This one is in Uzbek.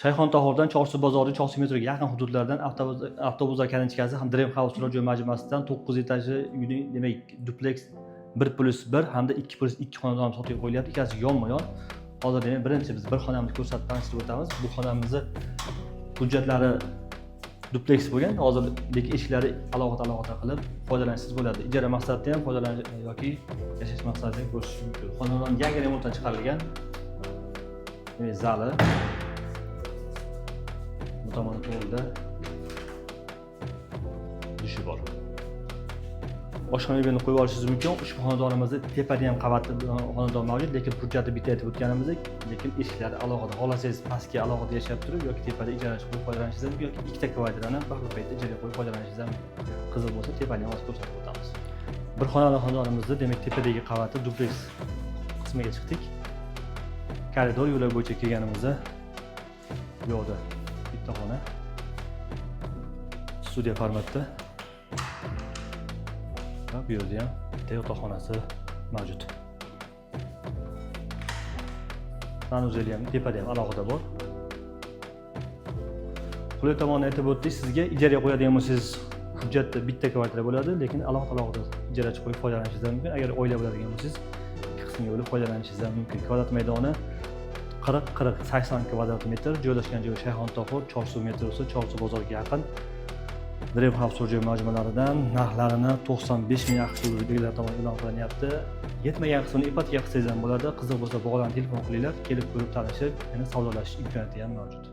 Shayxontohurdan Chorsu bozori, Chorsu metroga yaqin hududlardan avtobuslar kalichkasi ham Dream House turar joy majmuasidan 9 etajli uyning, demak, duplex 1+1 hamda 2+2 xonadon sotuvga qo'yilyapti. Ikkasi yonma-yon. Hozir demak, birinchi biz bir xonamizni ko'rsatib tanishtirib o'tamiz. Bu xonamizni hujjatlari duplex bo'lgan. Hozir lekin eshiklari alohida qilib foydalanishingiz bo'ladi. Ijara maqsadida ham foydalanish yoki yashash maqsadida ham ko'rish mumkin. Xonadon yangi remontdan chiqarilgan. Demak, zali bu tomon to'g'rida dushi bor. Oshxona mebelini qo'yib olishingiz mumkin. Ushbu xonadonimizda tepada ham qavatli xonadon mavjud, lekin hujjati bitta aytib o'tganimizdek, lekin eshiklari alohida. Xohlasangiz pastga alohida yashab turib yoki tepada ijarachi qo'yib foydalanishingiz mumkin yoki ikkita kvartirani bir paytda ijaraga qo'yib foydalanishingiz mumkin. Qiziq bo'lsa tepani ham ko'rsatib o'tamiz. Bir xonali xonadonimizda, demak, tepadagi qavatli duplex qismiga chiqdik. Koridor yo'li bo'yicha kelganimizda bu yoqda bitta xona. Studiya formatda. Bu yerda ham bitta yotoqxonasi mavjud. Sanuzeli ham tepada ham alohida bor. Qulay tomonini aytib o'tdik. Sizga ijaraga qo'yadigan bo'lsangiz, hujjatda bitta kvartira bo'ladi, lekin alohida ijarachi qo'yib foydalanishingiz mumkin. Agar oila bo'ladigan bo'lsangiz, ikki qismga bo'lib foydalanishingiz mumkin. Kvadrat maydoni 40-80 kvadrat metr. Joylashgan joyi Shayxontohur, Chorsu metrosi, Chorsu bozoriga yaqin. Dream House joy majmualaridan narxlarini 95 ming AQSh belgilar tomonidan e'lon qilinyapti. Yetmagan qismini ipoteka qilsangiz ham bo'ladi. Qiziq bo'lsa bog'lanib telefon qilinglar, kelib ko'rib tanishib, yana savdolash imkoniyati ham mavjud.